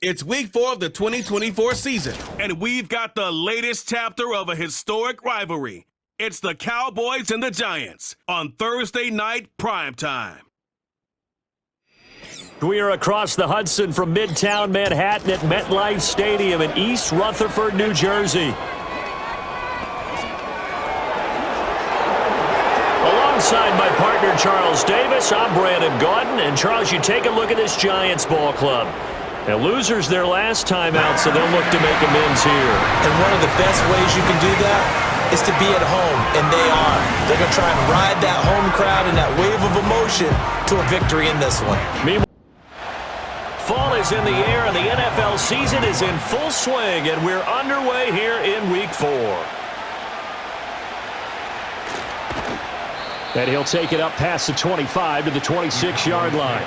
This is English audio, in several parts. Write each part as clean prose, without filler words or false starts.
It's week 4 of the 2024 season, and we've got the latest chapter of a historic rivalry. It's the Cowboys and the Giants on Thursday night primetime. We are across the Hudson from Midtown Manhattan at MetLife Stadium in East Rutherford, New Jersey. Alongside my partner Charles Davis, I'm Brandon Gaudin. And Charles, you take a look at this Giants ball club. Now, losers their last time out, so they'll look to make amends here. And one of the best ways you can do that is to be at home, and they are. They're going to try and ride that home crowd and that wave of emotion to a victory in this one. Meanwhile, fall is in the air, and the NFL season is in full swing, and we're underway here in Week 4. And he'll take it up past the 25 to the 26-yard line.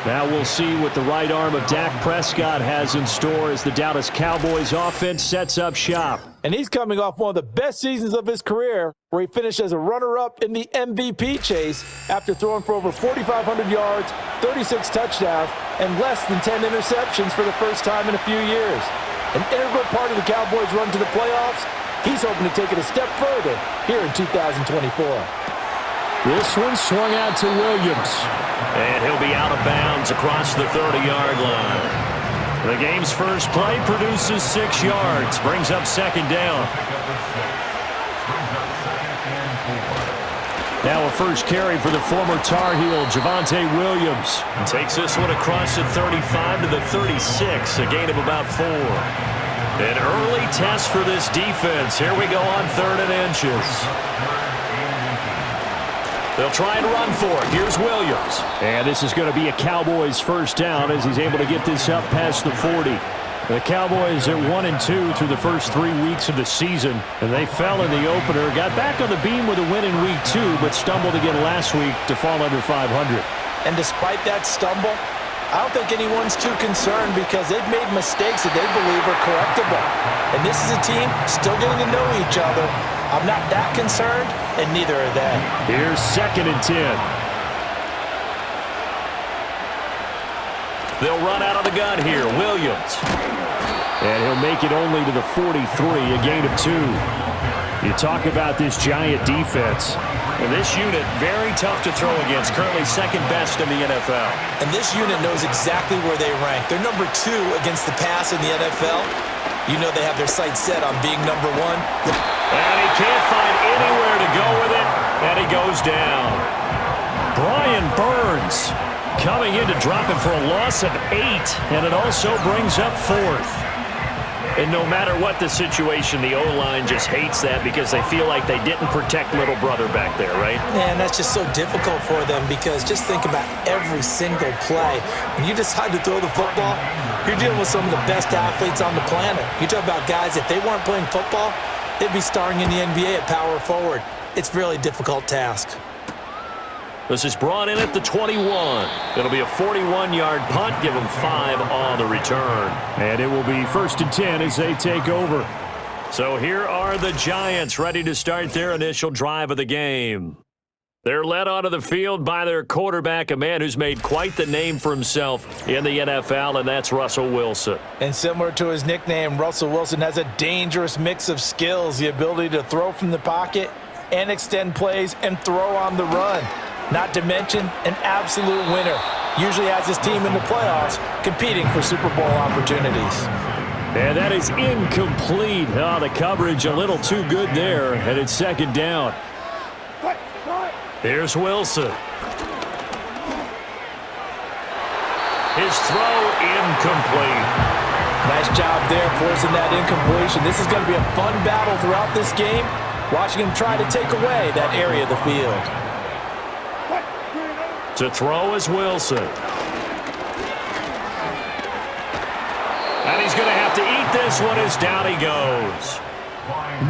Now we'll see what the right arm of Dak Prescott has in store as the Dallas Cowboys offense sets up shop. And he's coming off one of the best seasons of his career, where he finished as a runner-up in the MVP chase after throwing for over 4,500 yards, 36 touchdowns, and less than 10 interceptions for the first time in a few years. An integral part of the Cowboys' run to the playoffs. He's hoping to take it a step further here in 2024. This one swung out to Williams. And he'll be out of bounds across the 30-yard line. The game's first play produces 6 yards, brings up second down. Now a first carry for the former Tar Heel, Javonte Williams. Takes this one across the 35 to the 36, a gain of about 4. An early test for this defense. Here we go on 3rd and inches. They'll try and run for it. Here's Williams. And this is going to be a Cowboys first down as he's able to get this up past the 40. The Cowboys are 1-2 through the first 3 weeks of the season, and they fell in the opener. Got back on the beam with a win in Week 2, but stumbled again last week to fall under 500. And despite that stumble, I don't think anyone's too concerned because they've made mistakes that they believe are correctable. And this is a team still getting to know each other. I'm not that concerned, and neither are they. Here's 2nd and 10. They'll run out of the gun here. Williams. And he'll make it only to the 43, a gain of 2. You talk about this Giant defense. And this unit, very tough to throw against, currently second best in the NFL. And this unit knows exactly where they rank. They're number 2 against the pass in the NFL. You know they have their sights set on being number 1. And he can't find anywhere to go with it, and he goes down. Brian Burns coming in to drop him for a loss of 8, and it also brings up 4th. And no matter what the situation, the O-line just hates that because they feel like they didn't protect little brother back there, right? Man, that's just so difficult for them because just think about every single play. When you decide to throw the football, you're dealing with some of the best athletes on the planet. You talk about guys, if they weren't playing football, they'd be starring in the NBA at power forward. It's a really difficult task. This is brought in at the 21. It'll be a 41-yard punt. Give them 5 on the return. And it will be 1st and 10 as they take over. So here are the Giants ready to start their initial drive of the game. They're led onto the field by their quarterback, a man who's made quite the name for himself in the NFL, and that's Russell Wilson. And similar to his nickname, Russell Wilson has a dangerous mix of skills, the ability to throw from the pocket and extend plays and throw on the run. Not to mention an absolute winner. Usually has his team in the playoffs competing for Super Bowl opportunities. And that is incomplete. Oh, the coverage a little too good there, and it's 2nd down. Here's Wilson. His throw incomplete. Nice job there forcing that incompletion. This is going to be a fun battle throughout this game, watching him try to take away that area of the field. To throw is Wilson. And he's going to have to eat this one as down he goes.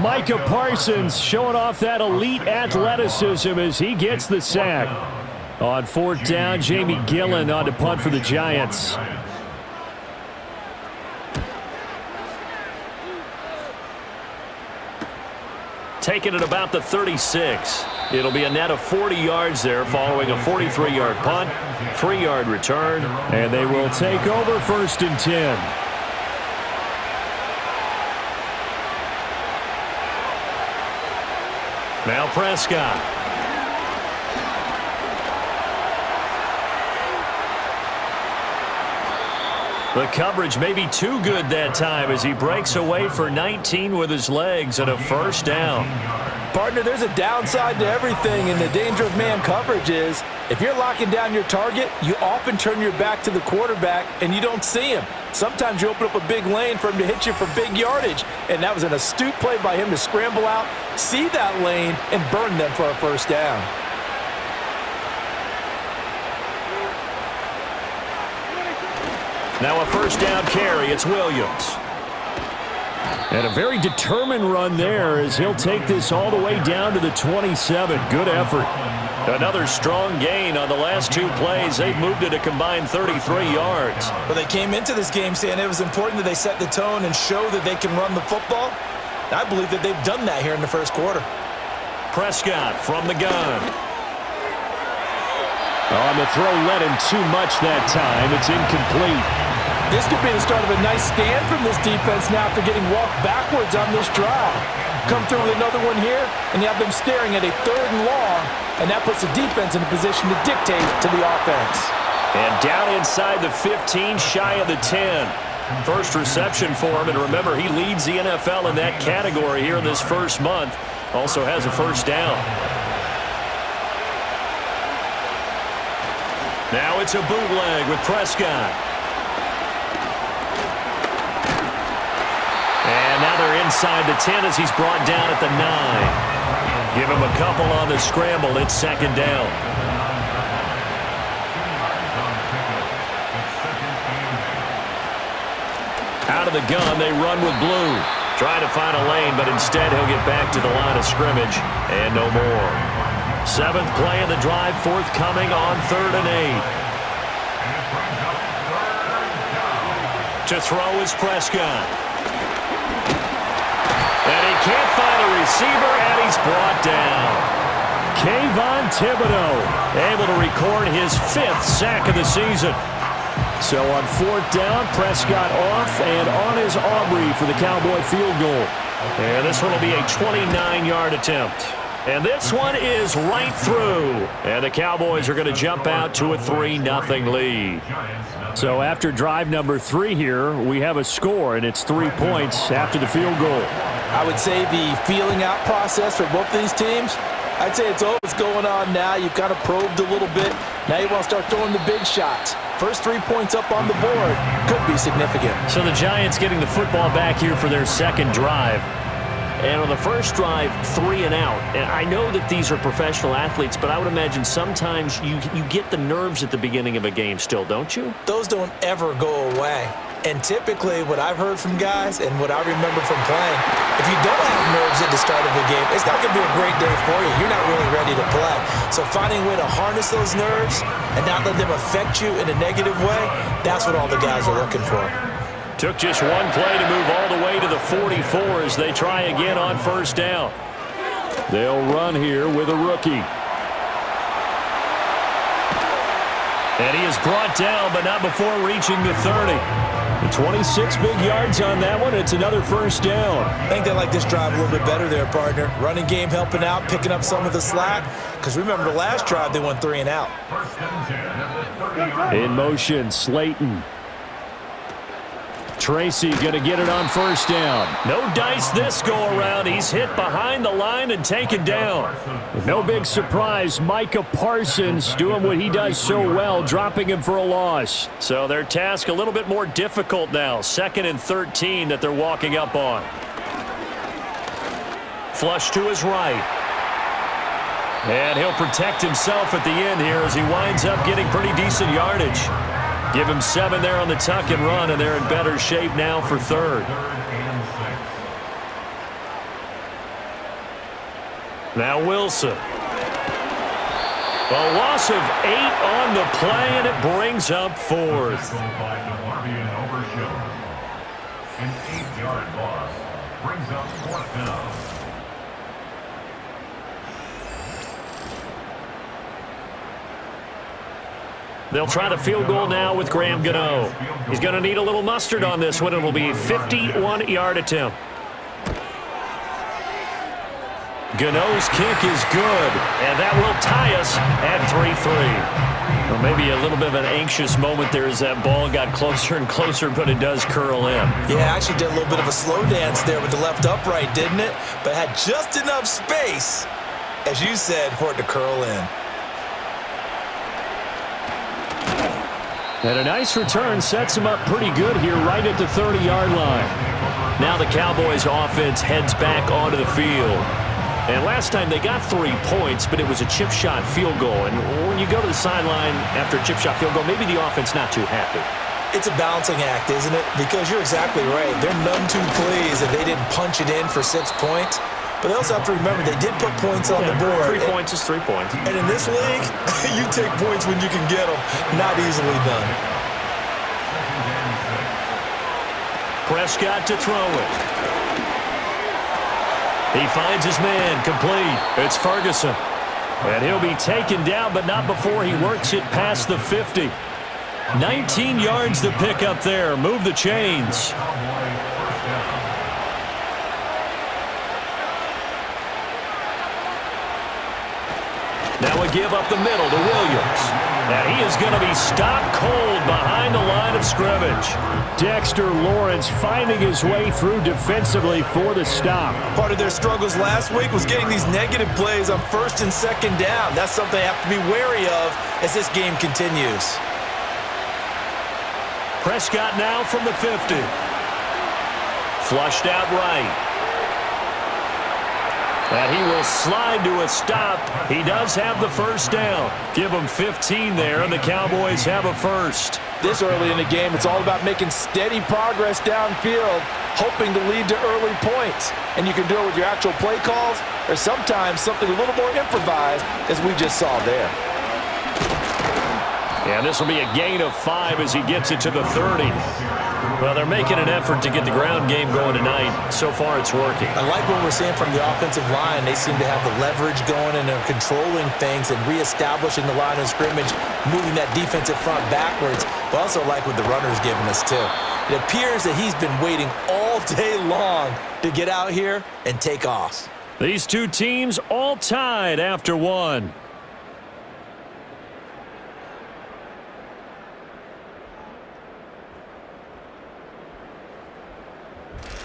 Micah Parsons showing off that elite athleticism as he gets the sack. On 4th down, Jamie Gillen on to punt for the Giants. taken at about the 36. It'll be a net of 40 yards there following a 43-yard punt, 3-yard return, and they will take over 1st and 10. Now Prescott. The coverage may be too good that time as he breaks away for 19 with his legs and a 1st down. Partner, there's a downside to everything, and the danger of man coverage is if you're locking down your target, you often turn your back to the quarterback and you don't see him. Sometimes you open up a big lane for him to hit you for big yardage, and that was an astute play by him to scramble out, see that lane, and burn them for a 1st down. Now a 1st down carry. It's Williams. And a very determined run there as he'll take this all the way down to the 27. Good effort. Another strong gain on the last 2 plays. They've moved it a combined 33 yards. Well, they came into this game saying it was important that they set the tone and show that they can run the football. I believe that they've done that here in the 1st quarter. Prescott from the gun. On the throw, led him too much that time. It's incomplete. This could be the start of a nice stand from this defense now after getting walked backwards on this drive. Come through with another one here, and you have them staring at a 3rd and long, and that puts the defense in a position to dictate to the offense. And down inside the 15, shy of the 10. First reception for him, and remember, he leads the NFL in that category here in this 1st month. Also has a 1st down. Now it's a bootleg with Prescott. And now they're inside the 10 as he's brought down at the 9. Give him a couple on the scramble. It's 2nd down. Out of the gun, they run with blue. Trying to find a lane, but instead he'll get back to the line of scrimmage. And no more. 7th play of the drive, forthcoming on 3rd and 8. To throw is Prescott. And he can't find a receiver, and he's brought down. Kayvon Thibodeau able to record his 5th sack of the season. So on 4th down, Prescott off and on is Aubrey for the Cowboy field goal. And this one will be a 29-yard attempt. And this one is right through. And the Cowboys are going to jump out to a 3-0 lead. So after drive number 3 here, we have a score, and it's 3 points after the field goal. I would say the feeling out process for both these teams, I'd say it's all that's going on now. You've kind of probed a little bit. Now you want to start throwing the big shots. First 3 points up on the board could be significant. So the Giants getting the football back here for their 2nd drive. And on the first drive, 3 and out. And I know that these are professional athletes, but I would imagine sometimes you get the nerves at the beginning of a game still, don't you? Those don't ever go away. And typically what I've heard from guys and what I remember from playing, if you don't have nerves at the start of the game, it's not going to be a great day for you. You're not really ready to play. So finding a way to harness those nerves and not let them affect you in a negative way, that's what all the guys are looking for. Took just 1 play to move all the way to the 44 as they try again on 1st down. They'll run here with a rookie. And he is brought down, but not before reaching the 30. 26 big yards on that one. It's another 1st down. I think they like this drive a little bit better there, partner. Running game helping out, picking up some of the slack. Because remember the last drive, they went 3 and out. In motion, Slayton. Tracy going to get it on 1st down. No dice this go around. He's hit behind the line and taken down. No big surprise. Micah Parsons doing what he does so well, dropping him for a loss. So their task a little bit more difficult now. 2nd and 13 that they're walking up on. Flush to his right. And he'll protect himself at the end here as he winds up getting pretty decent yardage. Give him 7 there on the tuck and run, and they're in better shape now for 3rd. Now Wilson. A loss of 8 on the play, and it brings up 4th. An 8-yard loss brings up 4th down. They'll try the field goal now with Graham Gano. He's going to need a little mustard on this one. It will be a 51-yard attempt. Gano's kick is good, and that will tie us at 3-3. Well, maybe a little bit of an anxious moment there as that ball got closer and closer, but it does curl in. Yeah, actually did a little bit of a slow dance there with the left upright, didn't it? But had just enough space, as you said, for it to curl in. And a nice return sets him up pretty good here right at the 30-yard line. Now the Cowboys offense heads back onto the field. And last time they got 3 points, but it was a chip shot field goal. And when you go to the sideline after a chip shot field goal, maybe the offense not too happy. It's a balancing act, isn't it? Because you're exactly right. They're none too pleased that they didn't punch it in for 6 points. But they also have to remember they did put points on the board. 3 points is 3 points. And in this league, you take points when you can get them. Not easily done. Prescott to throw it. He finds his man, complete. It's Ferguson. And he'll be taken down, but not before he works it past the 50. 19 yards to pick up there. Move the chains. Now we give up the middle to Williams. And he is going to be stopped cold behind the line of scrimmage. Dexter Lawrence finding his way through defensively for the stop. Part of their struggles last week was getting these negative plays on 1st and 2nd down. That's something they have to be wary of as this game continues. Prescott now from the 50. Flushed out right. And he will slide to a stop. He does have the first down. Give him 15 there, and the Cowboys have a first. This early in the game, it's all about making steady progress downfield, hoping to lead to early points. And you can do it with your actual play calls or sometimes something a little more improvised, as we just saw there. And this will be a gain of 5 as he gets it to the 30. Well, they're making an effort to get the ground game going tonight. So far, it's working. I like what we're seeing from the offensive line. They seem to have the leverage going and they're controlling things and reestablishing the line of scrimmage, moving that defensive front backwards. But also like what the runner's giving us, too. It appears that he's been waiting all day long to get out here and take off. These two teams all tied after one.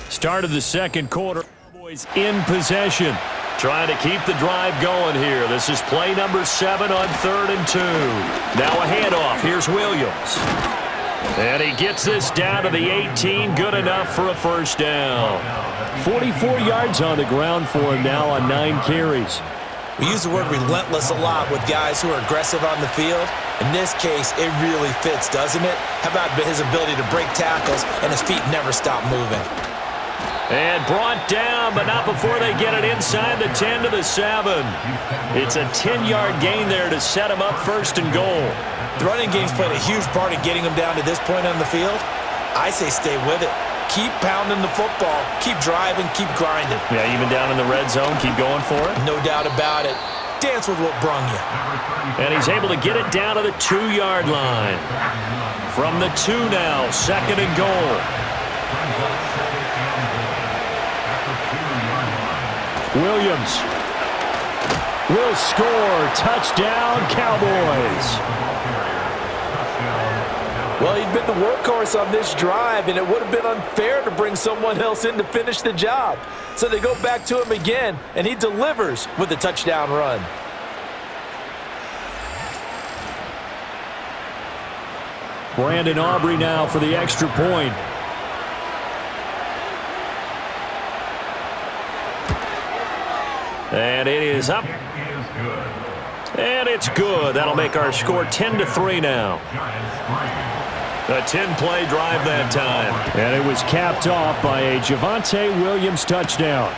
Start of the second quarter. Cowboys in possession. Trying to keep the drive going here. This is play number 7 on 3rd and 2. Now a handoff. Here's Williams. And he gets this down to the 18. Good enough for a first down. 44 yards on the ground for him now on 9 carries. We use the word relentless a lot with guys who are aggressive on the field. In this case, it really fits, doesn't it? How about his ability to break tackles and his feet never stop moving? And brought down, but not before they get it inside the 10 to the 7. It's a 10-yard gain there to set him up 1st and goal. The running game's played a huge part in getting him down to this point on the field. I say stay with it. Keep pounding the football. Keep driving. Keep grinding. Yeah, even down in the red zone, keep going for it. No doubt about it. Dance with what brung you. And he's able to get it down to the 2-yard line. From the 2 now, 2nd and goal. Williams will score. Touchdown, Cowboys. Well, he'd been the workhorse on this drive, and it would have been unfair to bring someone else in to finish the job. So they go back to him again, and he delivers with a touchdown run. Brandon Aubrey now for the extra point. And it is up. And it's good. That'll make our score 10-3 now. A 10-play drive that time. And it was capped off by a Javonte Williams touchdown.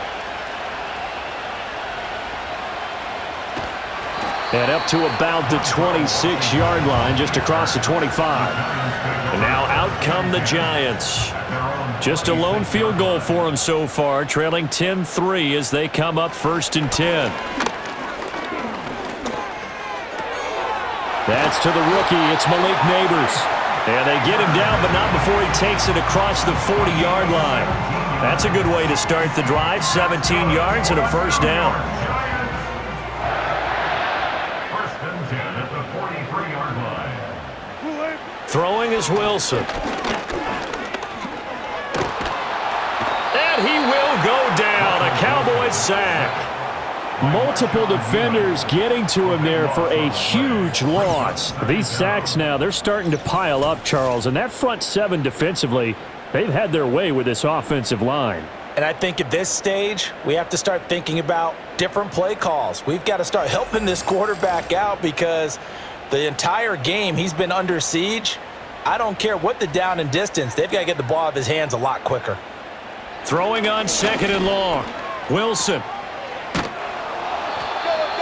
And up to about the 26-yard line, just across the 25. And now out come the Giants. Just a lone field goal for them so far, trailing 10-3 as they come up 1st and 10. That's to the rookie. It's Malik Neighbors. And they get him down, but not before he takes it across the 40-yard line. That's a good way to start the drive. 17 yards and a first down. First and 10 at the 43-yard line. Throwing is Wilson. And he will go down. A Cowboys sack. Multiple defenders getting to him there for a huge loss. These sacks now, they're starting to pile up, Charles. And that front seven defensively, they've had their way with this offensive line. And I think at this stage, we have to start thinking about different play calls. We've got to start helping this quarterback out because the entire game he's been under siege. I don't care what the down and distance. They've got to get the ball out of his hands a lot quicker. Throwing on 2nd and long. Wilson.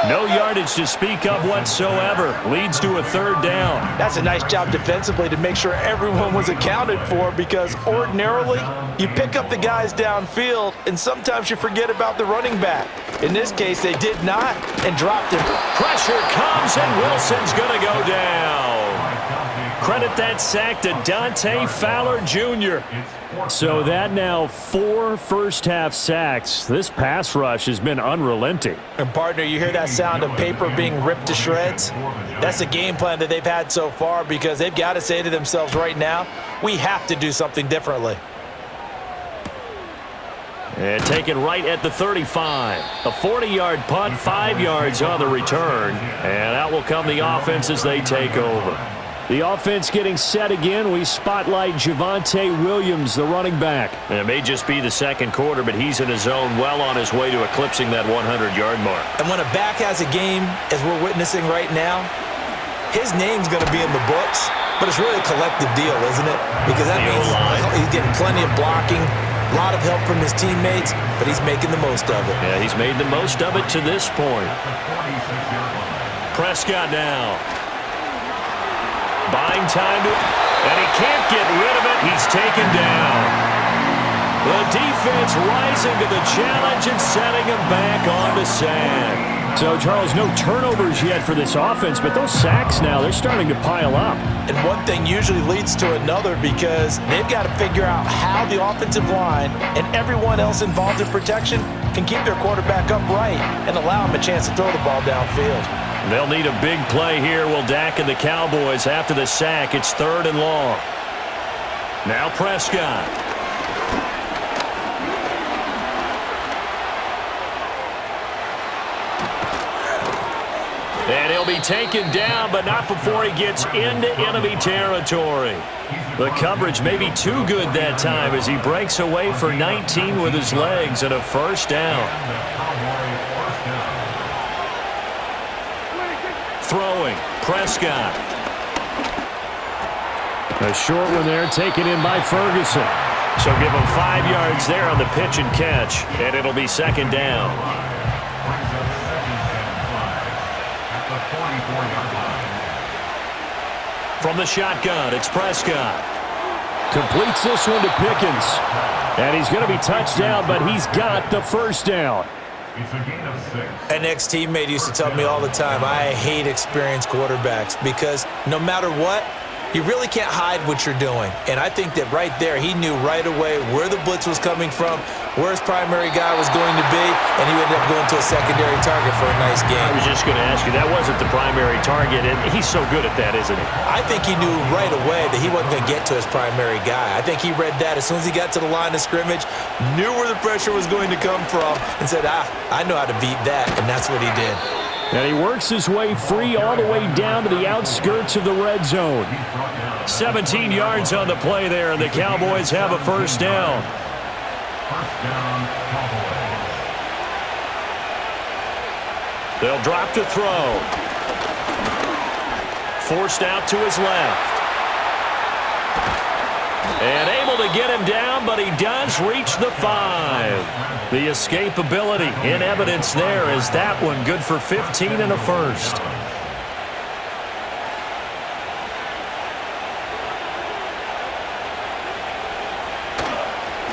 No yardage to speak of whatsoever. Leads to a 3rd down. That's a nice job defensively to make sure everyone was accounted for because ordinarily you pick up the guys downfield and sometimes you forget about the running back. In this case, they did not and dropped him. Pressure comes and Wilson's going to go down. Credit that sack to Dante Fowler Jr. So that now 4 first-half sacks. This pass rush has been unrelenting. And, partner, you hear that sound of paper being ripped to shreds? That's the game plan that they've had so far because they've got to say to themselves right now, we have to do something differently. And taken right at the 35. A 40-yard punt, 5 yards on the return. And out will come the offense as they take over. The offense getting set again. We spotlight Javonte Williams, the running back. And it may just be the second quarter, but he's in his zone well on his way to eclipsing that 100-yard mark. And when a back has a game, as we're witnessing right now, his name's going to be in the books, but it's really a collective deal, isn't it? Because that means he's getting plenty of blocking, a lot of help from his teammates, but he's making the most of it. Yeah, he's made the most of it to this point. Prescott now. Buying time, and he can't get rid of it. He's taken down. The defense rising to the challenge and setting him back on the sand. So, Charles, no turnovers yet for this offense, but those sacks now, they're starting to pile up. And one thing usually leads to another because they've got to figure out how the offensive line and everyone else involved in protection can keep their quarterback upright and allow him a chance to throw the ball downfield. They'll need a big play here, will Dak and the Cowboys after the sack. It's 3rd and long. Now Prescott. And he'll be taken down, but not before he gets into enemy territory. The coverage may be too good that time as he breaks away for 19 with his legs and a first down. Throwing, Prescott. A short one there, taken in by Ferguson. So give him 5 yards there on the pitch and catch, and it'll be 2nd down. From the shotgun, it's Prescott. Completes this one to Pickens. And he's going to be touched down, but he's got the first down. It's a gain of 6. An ex-teammate used to tell me all the time, I hate experienced quarterbacks because no matter what, you really can't hide what you're doing. And I think that right there, he knew right away where the blitz was coming from, where his primary guy was going to be, and he ended up going to a secondary target for a nice game. I was just going to ask you, that wasn't the primary target, and he's so good at that, isn't he? I think he knew right away that he wasn't going to get to his primary guy. I think he read that as soon as he got to the line of scrimmage, knew where the pressure was going to come from, and said, I know how to beat that, and that's what he did. And he works his way free all the way down to the outskirts of the red zone. 17 yards on the play there, and the Cowboys have a first down. First down, Cowboys. They'll drop to throw. Forced out to his left. And able to get him down, but he does reach the 5. The escapability in evidence there is that one good for 15 and a first.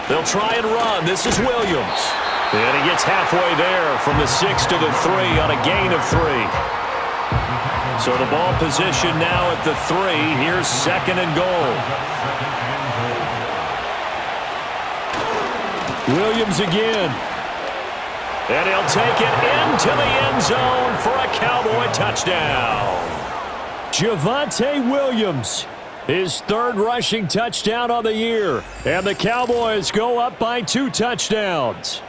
They'll try and run. This is Williams. And he gets halfway there from the 6 to the 3 on a gain of 3. So the ball position now at the 3. Here's 2nd and goal. Williams again. And he'll take it into the end zone for a Cowboy touchdown. Javonte Williams, his 3rd rushing touchdown on the year. And the Cowboys go up by 2 touchdowns.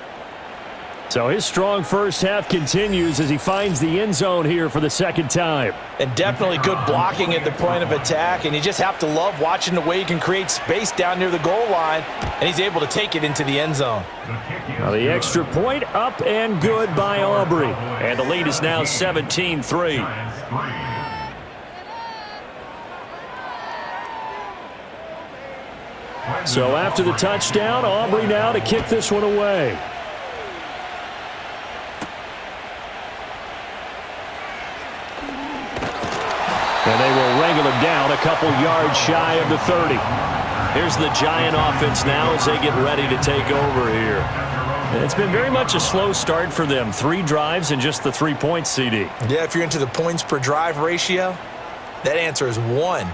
So his strong first half continues as he finds the end zone here for the 2nd time. And definitely good blocking at the point of attack, and you just have to love watching the way he can create space down near the goal line, and he's able to take it into the end zone. Now the extra point up and good by Aubrey. And the lead is now 17-3. So after the touchdown, Aubrey now to kick this one away. And they will wrangle him down a couple yards shy of the 30. Here's the Giant offense now as they get ready to take over here. And it's been very much a slow start for them. 3 drives and just the 3 points, CD. Yeah, if you're into the points per drive ratio, that answer is 1.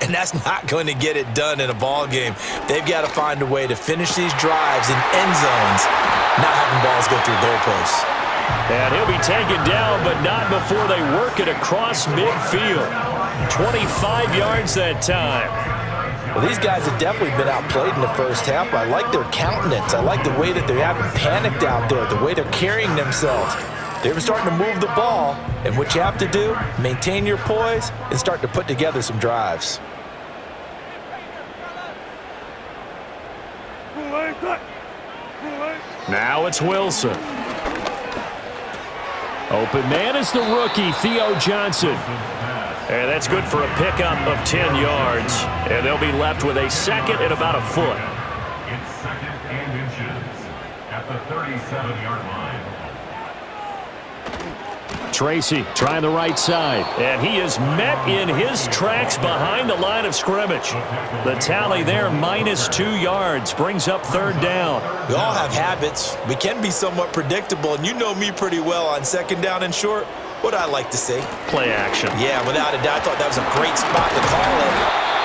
And that's not going to get it done in a ball game. They've got to find a way to finish these drives in end zones, not having balls go through goalposts. And he'll be taken down, but not before they work it across midfield. 25 yards that time. Well, these guys have definitely been outplayed in the first half. I like their countenance. I like the way that they haven't panicked out there, the way they're carrying themselves. They're starting to move the ball, and what you have to do, maintain your poise and start to put together some drives. Now it's Wilson. Open man is the rookie, Theo Johnson. And that's good for a pickup of 10 yards. And they'll be left with a 2nd and about a foot. It's 2nd and inches at the 37-yard line. Tracy trying the right side. And he is met in his tracks behind the line of scrimmage. The tally there, -2 yards, brings up 3rd down. We all have habits. We can be somewhat predictable, and you know me pretty well on 2nd down and short. What I like to see? Play action. Yeah, without a doubt, I thought that was a great spot to call it.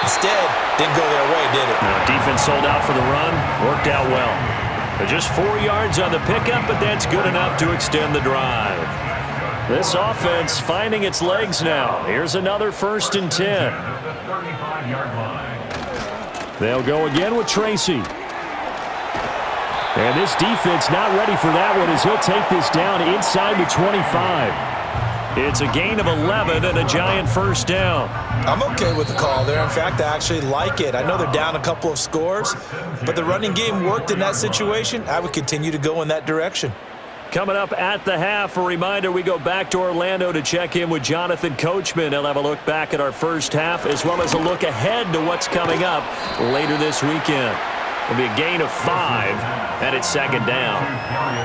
Instead, didn't go their way, did it? Now, defense sold out for the run. Worked out well. They're just 4 yards on the pickup, but that's good enough to extend the drive. This offense finding its legs now. Here's another 1st and 10. They'll go again with Tracy. And this defense not ready for that one as he'll take this down inside the 25. It's a gain of 11 and a Giant 1st down. I'm okay with the call there. In fact, I actually like it. I know they're down a couple of scores, but the running game worked in that situation. I would continue to go in that direction. Coming up at the half, a reminder, we go back to Orlando to check in with Jonathan Coachman. He'll have a look back at our first half as well as a look ahead to what's coming up later this weekend. It'll be a gain of 5, and it's 2nd down.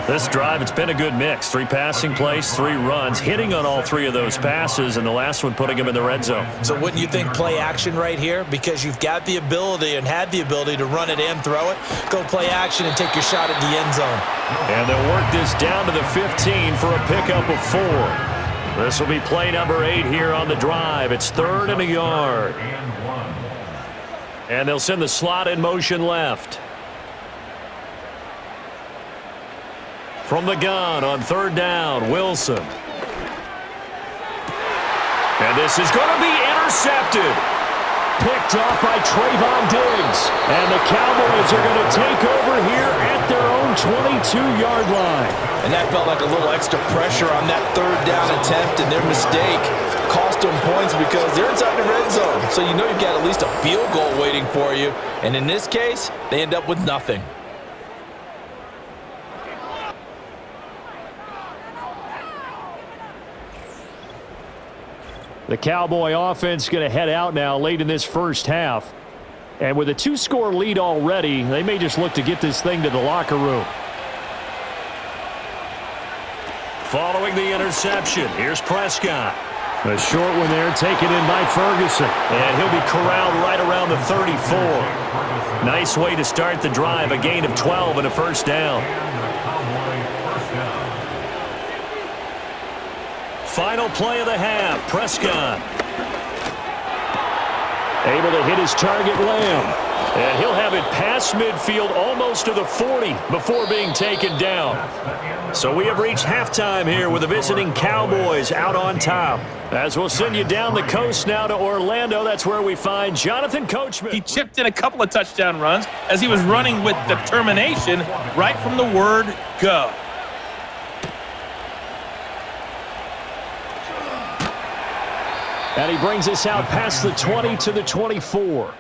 This drive, it's been a good mix. 3 passing plays, 3 runs, hitting on all 3 of those passes, and the last one putting him in the red zone. So wouldn't you think play action right here? Because you've got the ability and had the ability to run it and throw it. Go play action and take your shot at the end zone. And they'll work this down to the 15 for a pickup of 4. This will be play number 8 here on the drive. It's 3rd and a yard. And they'll send the slot in motion left. From the gun on 3rd down, Wilson. And this is going to be intercepted. Picked off by Trayvon Diggs. And the Cowboys are going to take over here at their own 22-yard line. And that felt like a little extra pressure on that 3rd down attempt, and their mistake cost them points because they're inside the red zone. So you know you've got at least a field goal waiting for you. And in this case, they end up with nothing. The Cowboy offense going to head out now late in this first half. And with a 2-score lead already, they may just look to get this thing to the locker room. Following the interception, here's Prescott. A short one there taken in by Ferguson. And he'll be corralled right around the 34. Nice way to start the drive, a gain of 12 and a 1st down. final play of the half. Prescott able to hit his target, Lamb. And he'll have it past midfield almost to the 40 before being taken down. So we have reached halftime here with the visiting Cowboys out on top. As we'll send you down the coast now to Orlando. That's where we find Jonathan Coachman. He chipped in a couple of touchdown runs as he was running with determination right from the word go. And he brings us out past the 20 to the 24.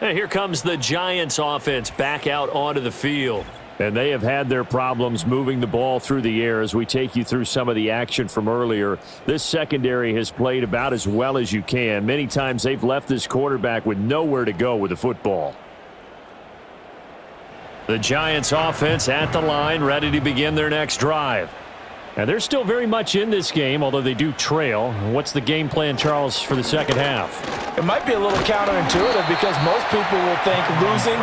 And here comes the Giants offense back out onto the field. And they have had their problems moving the ball through the air as we take you through some of the action from earlier. This secondary has played about as well as you can. Many times they've left this quarterback with nowhere to go with the football. The Giants offense at the line, ready to begin their next drive. And they're still very much in this game, although they do trail. What's the game plan, Charles, for the second half? It might be a little counterintuitive because most people will think losing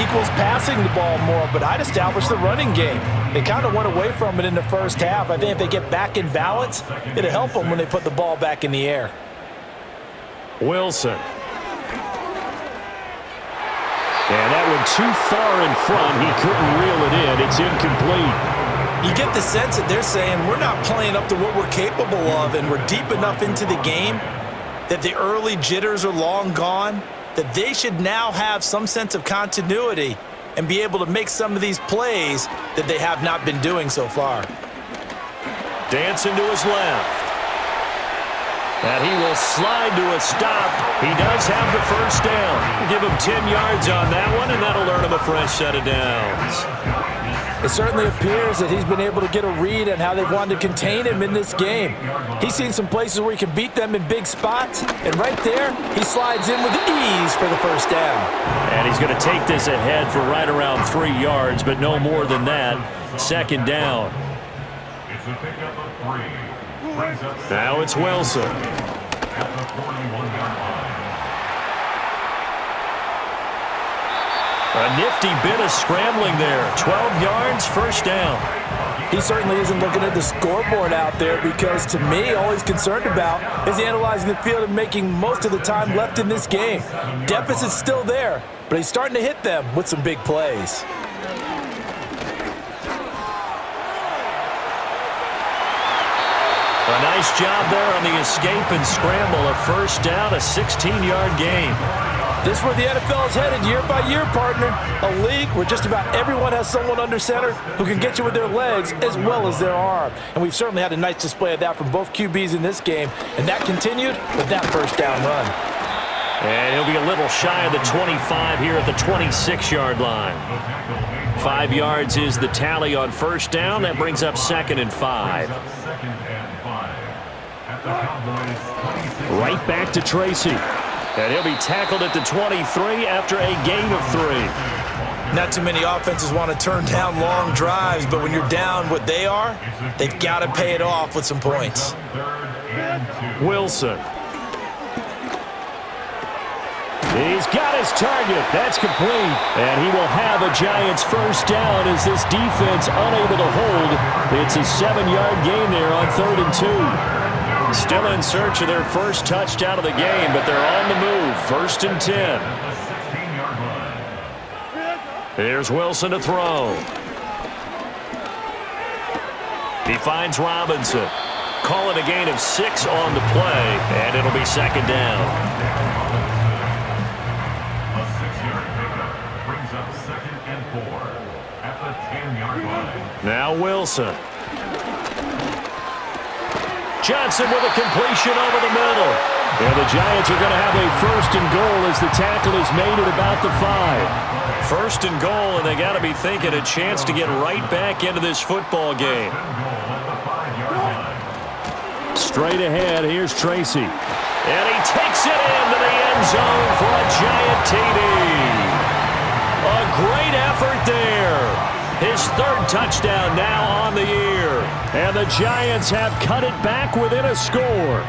equals passing the ball more, but I'd establish the running game. They kind of went away from it in the first half. I think if they get back in balance, it'll help them when they put the ball back in the air. Wilson. And that one too far in front. He couldn't reel it in. It's incomplete. You get the sense that they're saying we're not playing up to what we're capable of, and we're deep enough into the game that the early jitters are long gone, that they should now have some sense of continuity and be able to make some of these plays that they have not been doing so far. Dancing to his left. And he will slide to a stop. He does have the first down. Give him 10 yards on that one, and that'll earn him a fresh set of downs. It certainly appears that he's been able to get a read on how they've wanted to contain him in this game. He's seen some places where he can beat them in big spots, and right there, he slides in with ease for the first down. And he's going to take this ahead for right around 3 yards, but no more than that. Second down. It's a pickup of 3. Now it's Wilson. At the 41-yard line. A nifty bit of scrambling there. 12 yards, first down. He certainly isn't looking at the scoreboard out there because, to me, all he's concerned about is analyzing the field and making most of the time left in this game. Deficit's still there, but he's starting to hit them with some big plays. A nice job there on the escape and scramble. A first down, a 16-yard gain. This is where the NFL is headed year by year, partner. A league where just about everyone has someone under center who can get you with their legs as well as their arm. And we've certainly had a nice display of that from both QBs in this game. And that continued with that first down run. And he'll be a little shy of the 25 here at the 26-yard line. 5 yards is the tally on first down. That brings up 2nd and 5. Right back to Tracy. And he'll be tackled at the 23 after a gain of 3. Not too many offenses want to turn down long drives, but when you're down what they are, they've got to pay it off with some points. Wilson. He's got his target. That's complete. And he will have a Giants first down as this defense unable to hold. It's a 7-yard gain there on 3rd and 2. Still in search of their first touchdown of the game, but they're on the move. 1st and 10. Here's Wilson to throw. He finds Robinson. Call it a gain of 6 on the play, and it'll be 2nd down. A 6-yard pickup brings up 2nd and 4 at the 10-yard line. Now Wilson. Johnson with a completion over the middle. And the Giants are going to have a 1st and goal as the tackle is made at about the 5. 1st and goal, and they got to be thinking a chance to get right back into this football game. Straight ahead, here's Tracy. And he takes it into the end zone for a Giant TD. A great effort there. His 3rd touchdown now on the year. And the Giants have cut it back within a score.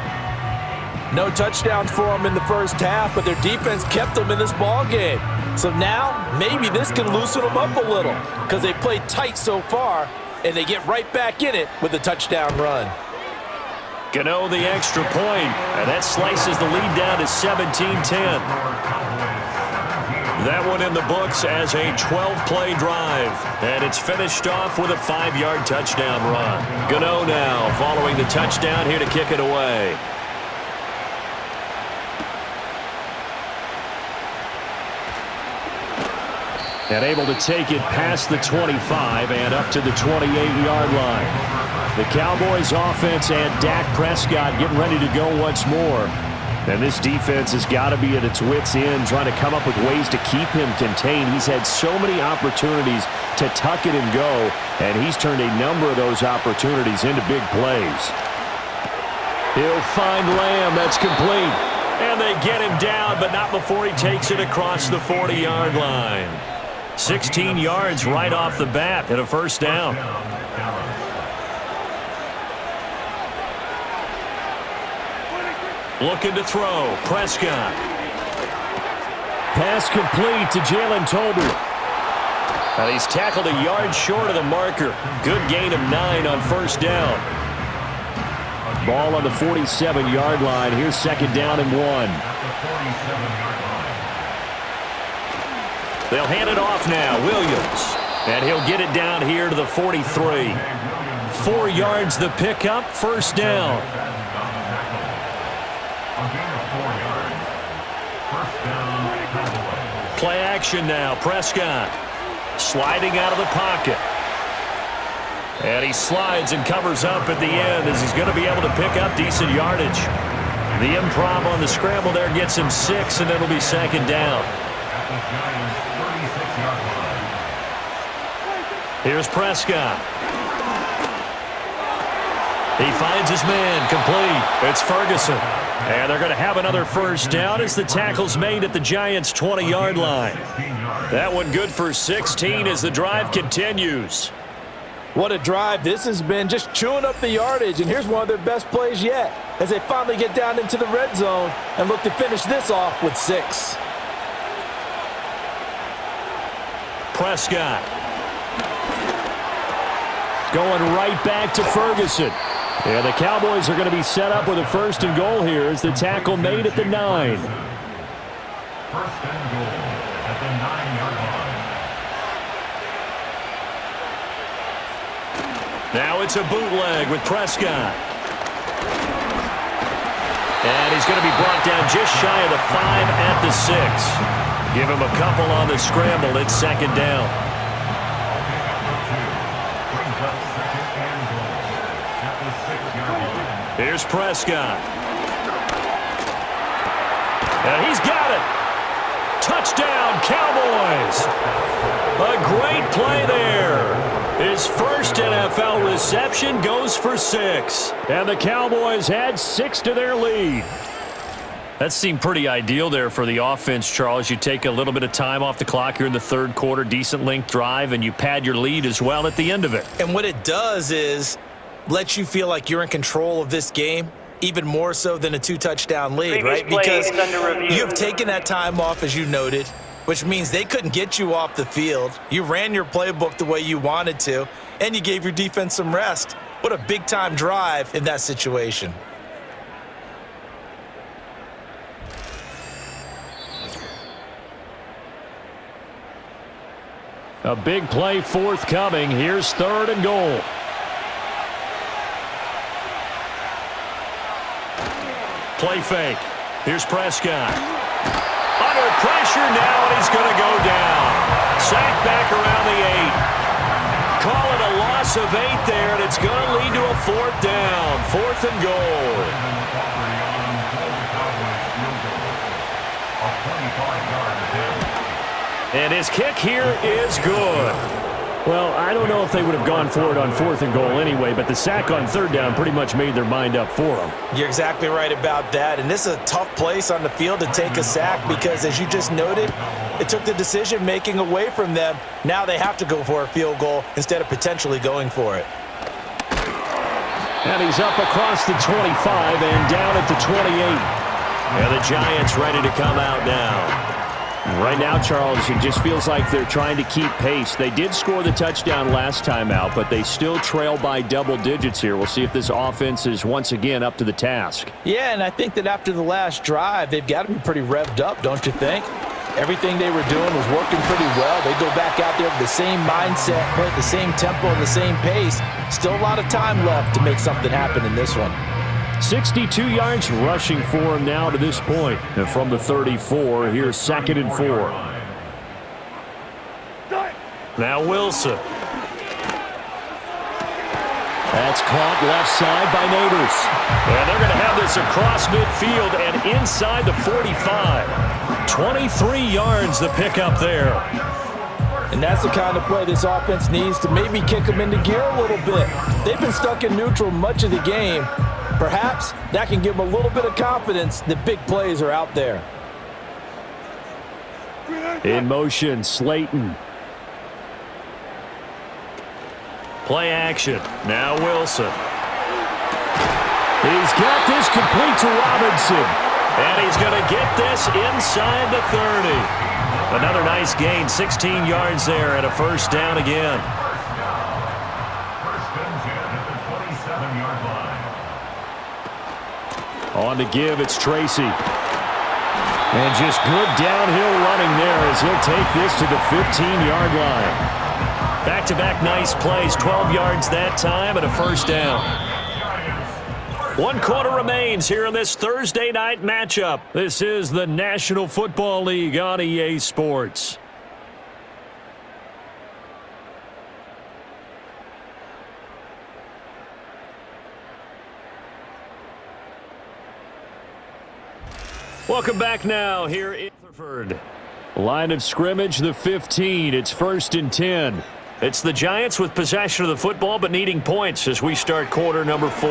No touchdowns for them in the first half, but their defense kept them in this ball game. So now maybe this can loosen them up a little because they played tight so far, and they get right back in it with a touchdown run. Gano the extra point, and that slices the lead down to 17-10. That one in the books as a 12-play drive, and it's finished off with a 5-yard touchdown run. Gano now following the touchdown here to kick it away. And able to take it past the 25 and up to the 28-yard line. The Cowboys offense and Dak Prescott getting ready to go once more. And this defense has got to be at its wits' end, trying to come up with ways to keep him contained. He's had so many opportunities to tuck it and go, and he's turned a number of those opportunities into big plays. He'll find Lamb. That's complete. And they get him down, but not before he takes it across the 40-yard line. 16 yards right off the bat and a first down. Looking to throw. Prescott. Pass complete to Jalen Tolbert. And he's tackled a yard short of the marker. Good gain of 9 on first down. Ball on the 47-yard line. Here's second down and 1. They'll hand it off now. Williams. And he'll get it down here to the 43. 4 yards the pickup. First down. Play action now. Prescott sliding out of the pocket. And he slides and covers up at the end as he's going to be able to pick up decent yardage. The improv on the scramble there gets him 6, and it'll be second down. Here's Prescott. He finds his man, complete. It's Ferguson. And they're going to have another first down as the tackle's made at the Giants' 20-yard line. That one good for 16 as the drive continues. What a drive this has been, just chewing up the yardage, and here's one of their best plays yet as they finally get down into the red zone and look to finish this off with 6. Prescott. Going right back to Ferguson. And the Cowboys are going to be set up with a first and goal here as the tackle made at the 9. First and goal at the 9-yard line. Now it's a bootleg with Prescott. And he's going to be brought down just shy of the 5 at the 6. Give him a couple on the scramble. It's second down. Here's Prescott. And he's got it. Touchdown, Cowboys. A great play there. His first NFL reception goes for 6. And the Cowboys add 6 to their lead. That seemed pretty ideal there for the offense, Charles. You take a little bit of time off the clock here in the third quarter, decent length drive, and you pad your lead as well at the end of it. And what it does is lets you feel like you're in control of this game, even more so than a 2-touchdown lead, right? Because you've taken that time off, as you noted, which means they couldn't get you off the field. You ran your playbook the way you wanted to, and you gave your defense some rest. What a big-time drive in that situation. A big play forthcoming. Here's third and goal. Play fake. Here's Prescott. Under pressure now, and he's going to go down. Sacked back around the 8. Call it a loss of 8 there, and it's going to lead to a fourth down. 4th and goal. And his kick here is good. Well, I don't know if they would have gone for it on 4th and goal anyway, but the sack on 3rd down pretty much made their mind up for them. You're exactly right about that, and this is a tough place on the field to take a sack because, as you just noted, it took the decision-making away from them. Now they have to go for a field goal instead of potentially going for it. And he's up across the 25 and down at the 28. And the Giants ready to come out now. Right now, Charles, it just feels like they're trying to keep pace. They did score the touchdown last time out, but they still trail by double digits here. We'll see if this offense is once again up to the task. Yeah, and I think that after the last drive, they've got to be pretty revved up, don't you think? Everything they were doing was working pretty well. They go back out there with the same mindset, play at the same tempo and the same pace. Still a lot of time left to make something happen in this one. 62 yards rushing for him now to this point. And from the 34, here's 2nd and 4. Now Wilson. That's caught left side by Neighbors. And they're going to have this across midfield and inside the 45. 23 yards the pickup there. And that's the kind of play this offense needs to maybe kick them into gear a little bit. They've been stuck in neutral much of the game. Perhaps that can give them a little bit of confidence that big plays are out there. In motion, Slayton. Play action. Now Wilson. He's got this complete to Robinson. And he's going to get this inside the 30. Another nice gain, 16 yards there and a first down again. First and 10 at the 27-yard line. On to give, it's Tracy. And just good downhill running there as he'll take this to the 15-yard line. Back-to-back nice plays, 12 yards that time and a first down. 1 quarter remains here in this Thursday night matchup. This is the National Football League on EA Sports. Welcome back now here in Rutherford. Line of scrimmage, the 15. It's 1st and 10. It's the Giants with possession of the football but needing points as we start quarter number 4.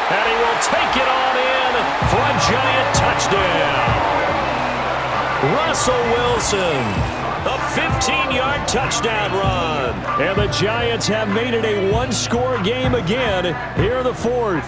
And he will take it on in for a Giant touchdown. Russell Wilson. A 15-yard touchdown run. And the Giants have made it a one-score game again here in the 4th.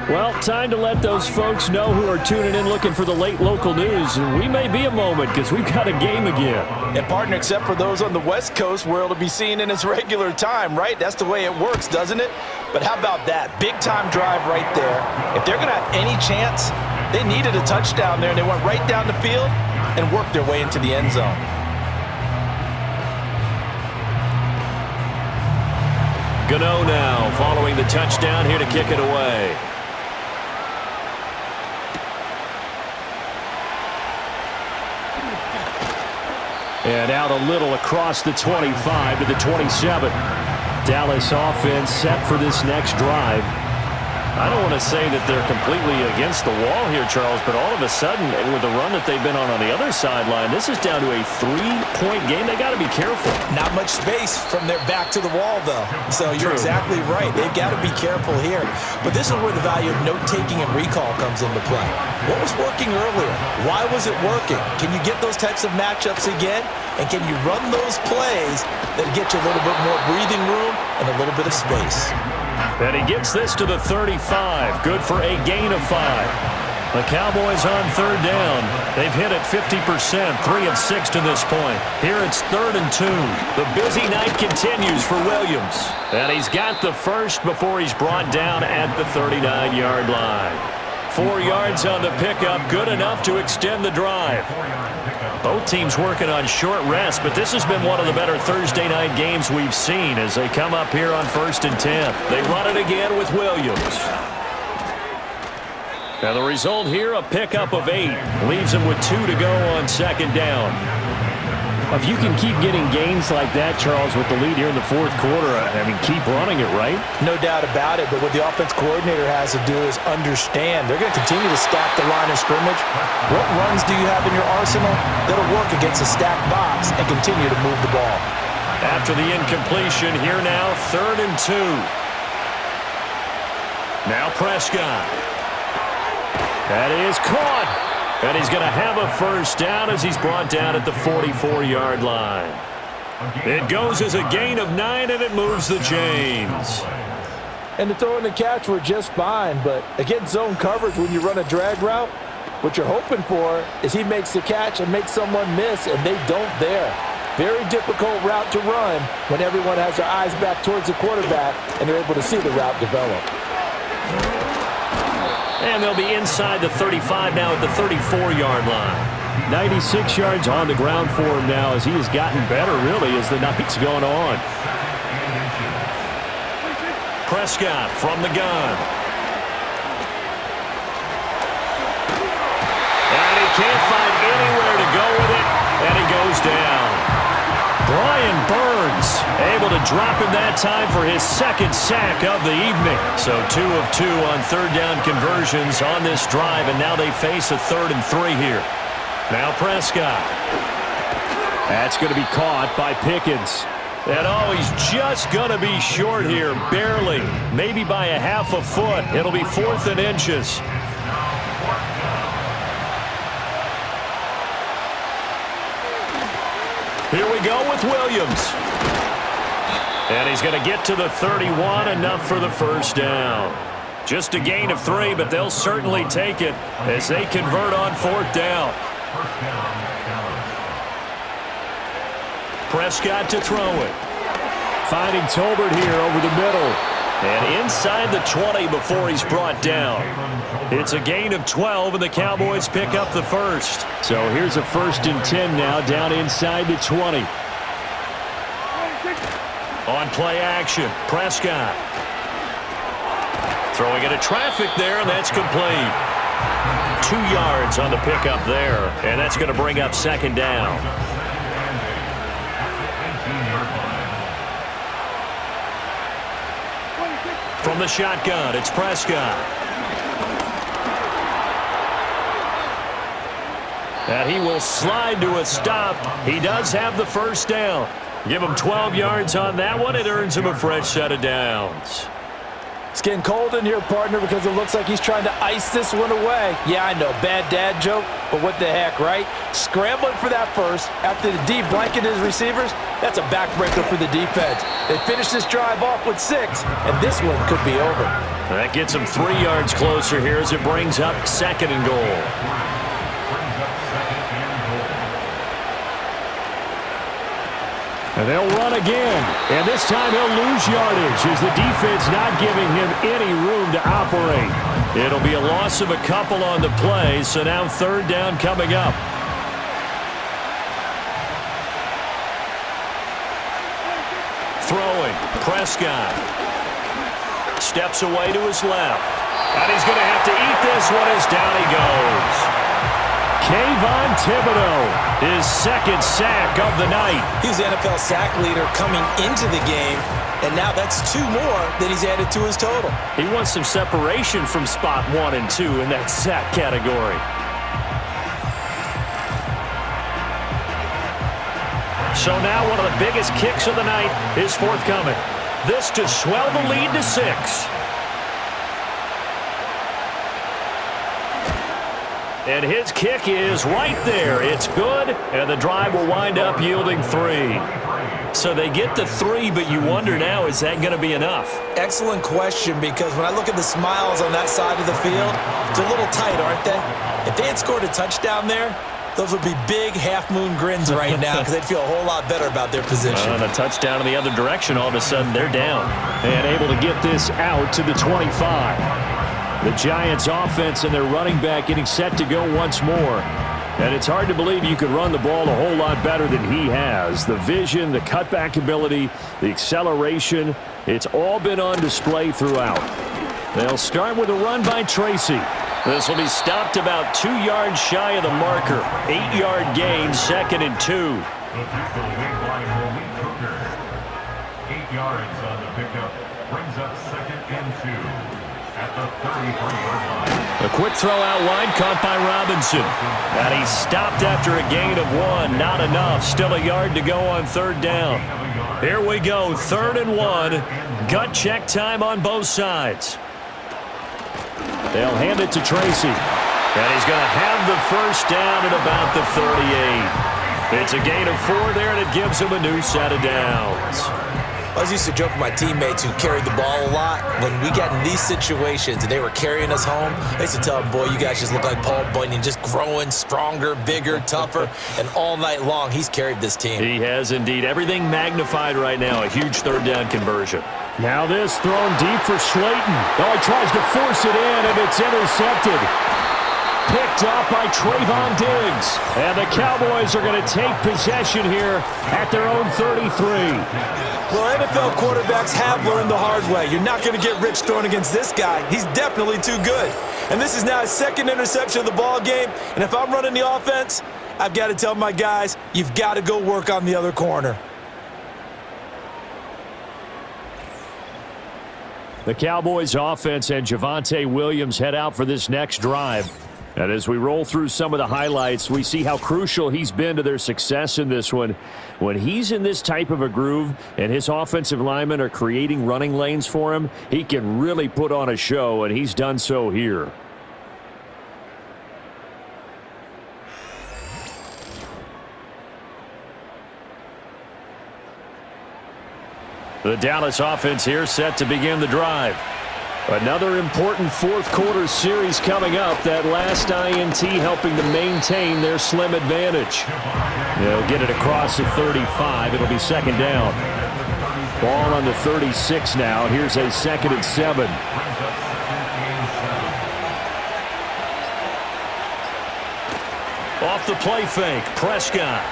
Well, time to let those folks know who are tuning in looking for the late local news. We may be a moment because we've got a game again. And partner, except for those on the West Coast where it'll be seen in its regular time, right? That's the way it works, doesn't it? But how about that? Big-time drive right there. If they're going to have any chance, they needed a touchdown there, and they went right down the field and worked their way into the end zone. Gano now following the touchdown here to kick it away. And out a little across the 25 to the 27. Dallas offense set for this next drive. I don't want to say that they're completely against the wall here, Charles, but all of a sudden, with the run that they've been on the other sideline, this is down to a 3-point game. They got to be careful. Not much space from their back to the wall, though. So you're exactly right. They've got to be careful here. But this is where the value of note-taking and recall comes into play. What was working earlier? Why was it working? Can you get those types of matchups again? And can you run those plays that get you a little bit more breathing room and a little bit of space? And he gets this to the 35. Good for a gain of 5. The Cowboys on 3rd down. They've hit it 50%, 3 of 6 to this point. Here it's 3rd and 2. The busy night continues for Williams. And he's got the first before he's brought down at the 39-yard line. 4 yards on the pickup, good enough to extend the drive. Both teams working on short rest, but this has been one of the better Thursday night games we've seen as they come up here on 1st and 10. They run it again with Williams. Now the result here, a pickup of 8. Leaves them with 2 to go on 2nd down. If you can keep getting gains like that, Charles, with the lead here in the 4th quarter, I mean, keep running it, right? No doubt about it, but what the offense coordinator has to do is understand. They're going to continue to stack the line of scrimmage. What runs do you have in your arsenal that'll work against a stacked box and continue to move the ball? After the incompletion, here now, 3rd and 2. Now Prescott. That is caught. And he's going to have a first down as he's brought down at the 44-yard line. It goes as a gain of 9, and it moves the chains. and the throw and the catch were just fine. But against zone coverage, when you run a drag route, what you're hoping for is he makes the catch and makes someone miss, and they don't there. Very difficult route to run when everyone has their eyes back towards the quarterback and they're able to see the route develop. And they'll be inside the 35 now at the 34-yard line. 96 yards on the ground for him now as he has gotten better, really, as the night's gone on. Prescott from the gun. And he can't find anywhere to go with it, and he goes down. Brian Burns able to drop him that time for his second sack of the evening. So 2 of 2 on third down conversions on this drive, and now they face a 3rd and 3 here. Now Prescott. That's going to be caught by Pickens. And he's just going to be short here, barely, maybe by a half a foot. It'll be 4th and inches. Here we go with Williams. And he's going to get to the 31, enough for the first down. Just a gain of 3, but they'll certainly take it as they convert on 4th down. Prescott to throw it. Finding Tolbert here over the middle. And inside the 20 before he's brought down. It's a gain of 12, and the Cowboys pick up the first. So here's a 1st and 10 now, down inside the 20. On play action, Prescott. Throwing into traffic there, and that's complete. 2 yards on the pickup there, and that's going to bring up 2nd down. From the shotgun, it's Prescott. And he will slide to a stop. He does have the first down. Give him 12 yards on that one. It earns him a fresh set of downs. It's getting cold in here, partner, because it looks like he's trying to ice this one away. Yeah, I know, bad dad joke, but what the heck, right? Scrambling for that first after the D blanketed his receivers. That's a backbreaker for the defense. They finish this drive off with 6, and this one could be over. That gets him 3 yards closer here as it brings up 2nd and goal. And they'll run again. And this time he'll lose yardage as the defense not giving him any room to operate. It'll be a loss of a couple on the play, so now 3rd down coming up. Throwing, Prescott. Steps away to his left. And he's going to have to eat this one as down he goes. Kayvon Thibodeau, his 2nd sack of the night. He's the NFL sack leader coming into the game, and now that's 2 more that he's added to his total. He wants some separation from spot 1 and 2 in that sack category. So now one of the biggest kicks of the night is forthcoming. This to swell the lead to 6. And his kick is right there. It's good, and the drive will wind up yielding 3. So they get the 3, but you wonder now, is that going to be enough? Excellent question, because when I look at the smiles on that side of the field, they're a little tight, aren't they? If they had scored a touchdown there, those would be big half-moon grins right now because they'd feel a whole lot better about their position. On a touchdown in the other direction, all of a sudden they're down. And able to get this out to the 25. The Giants offense and their running back getting set to go once more. And it's hard to believe you could run the ball a whole lot better than he has. The vision, the cutback ability, the acceleration, it's all been on display throughout. They'll start with a run by Tracy. This will be stopped about 2 yards shy of the marker. 8-yard gain, 2nd and 2. 8 yards on the pickup brings up 2nd and 2 at the 33-yard line. A quick throw out wide caught by Robinson. And he stopped after a gain of 1. Not enough. Still a yard to go on 3rd down. Here we go. 3rd and 1. Gut check time on both sides. They'll hand it to Tracy. And he's going to have the first down at about the 38. It's a gain of 4 there, and it gives him a new set of downs. I was used to joke with my teammates who carried the ball a lot. When we got in these situations and they were carrying us home, I used to tell them, boy, you guys just look like Paul Bunyan, just growing stronger, bigger, tougher, and all night long he's carried this team. He has indeed. Everything magnified right now. A huge third down conversion. Now this thrown deep for Slayton. Oh, he tries to force it in, and it's intercepted. Picked off by Trayvon Diggs. And the Cowboys are going to take possession here at their own 33. Well, NFL quarterbacks have learned the hard way. You're not going to get rich throwing against this guy. He's definitely too good. And this is now his second interception of the ball game. And if I'm running the offense, I've got to tell my guys, you've got to go work on the other corner. The Cowboys offense and Javonte Williams head out for this next drive. And as we roll through some of the highlights, we see how crucial he's been to their success in this one. When he's in this type of a groove and his offensive linemen are creating running lanes for him, he can really put on a show, and he's done so here. The Dallas offense here set to begin the drive. Another important fourth quarter series coming up. That last INT helping to maintain their slim advantage. They'll get it across the 35. It'll be second down. Ball on the 36 now. Here's a 2nd and 7. Off the play fake, Prescott.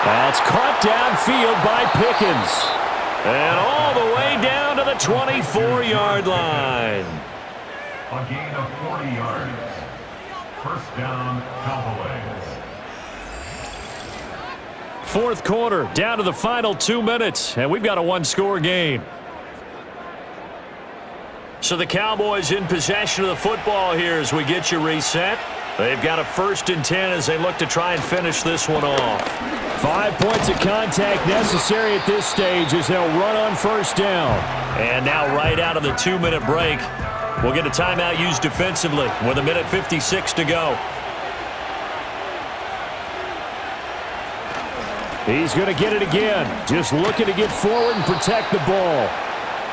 That's caught downfield by Pickens. And all the way down to the 24-yard line. A gain of 40 yards. First down, Cowboys. Fourth quarter, down to the final 2 minutes, and we've got a one-score game. So the Cowboys in possession of the football here as we get you reset. They've got a 1st and 10 as they look to try and finish this one off. 5 points of contact necessary at this stage as they'll run on first down. And now right out of the 2-minute break, we'll get a timeout used defensively with 1:56 to go. He's going to get it again. Just looking to get forward and protect the ball.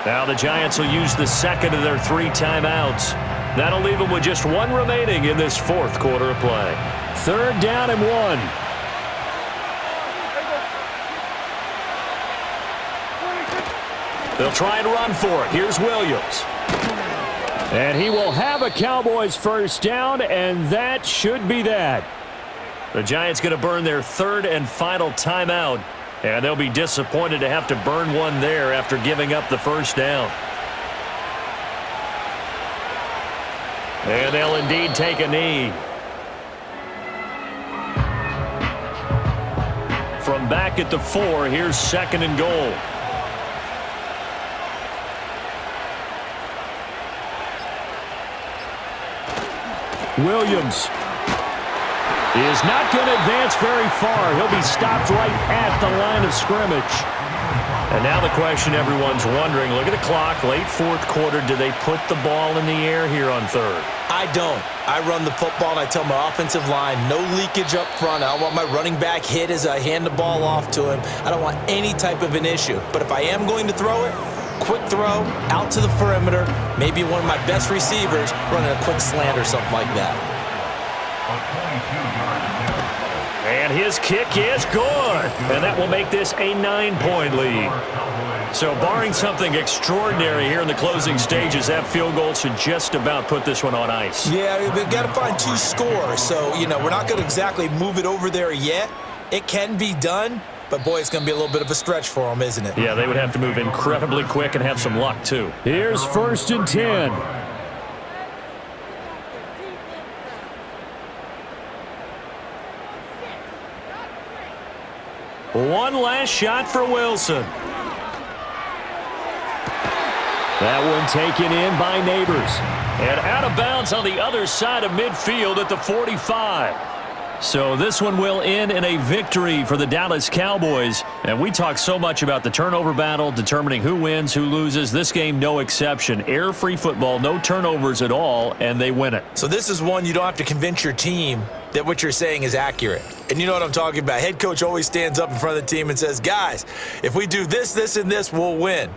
Now the Giants will use the 2nd of their 3 timeouts. That'll leave them with just 1 remaining in this 4th quarter of play. 3rd down and 1. They'll try and run for it. Here's Williams. And he will have a Cowboys first down, and that should be that. The Giants going to burn their 3rd and final timeout, and they'll be disappointed to have to burn one there after giving up the first down. And they'll indeed take a knee. From back at the 4, here's 2nd and goal. Williams is not going to advance very far. He'll be stopped right at the line of scrimmage. And now the question everyone's wondering, look at the clock, late 4th quarter, do they put the ball in the air here on 3rd? I don't. I run the football and I tell my offensive line, no leakage up front. I don't want my running back hit as I hand the ball off to him. I don't want any type of an issue. But if I am going to throw it, quick throw, out to the perimeter, maybe one of my best receivers running a quick slant or something like that. And his kick is good. And that will make this a 9-point lead. So barring something extraordinary here in the closing stages, that field goal should just about put this one on ice. Yeah, we've got to find 2 scores. So, we're not going to exactly move it over there yet. It can be done. But, boy, it's going to be a little bit of a stretch for them, isn't it? Yeah, they would have to move incredibly quick and have some luck, too. Here's 1st and 10. One last shot for Wilson. That one taken in by Neighbors. And out of bounds on the other side of midfield at the 45. So this one will end in a victory for the Dallas Cowboys. And we talk so much about the turnover battle, determining who wins, who loses. This game, no exception. Air-free football, no turnovers at all, and they win it. So this is one you don't have to convince your team that what you're saying is accurate. And you know what I'm talking about. Head coach always stands up in front of the team and says, guys, if we do this, this, and this, we'll win.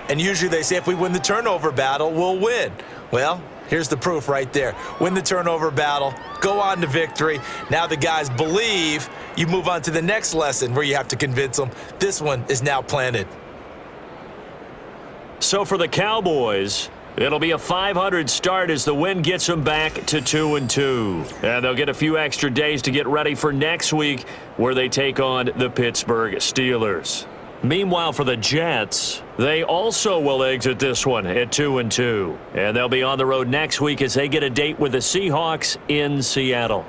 And usually they say if we win the turnover battle, we'll win. Well, here's the proof right there. Win the turnover battle, go on to victory. Now the guys believe. You move on to the next lesson where you have to convince them. This one is now planted. So for the Cowboys, it'll be a .500 start as the win gets them back to 2-2. And they'll get a few extra days to get ready for next week where they take on the Pittsburgh Steelers. Meanwhile, for the Jets, they also will exit this one at 2-2. And they'll be on the road next week as they get a date with the Seahawks in Seattle.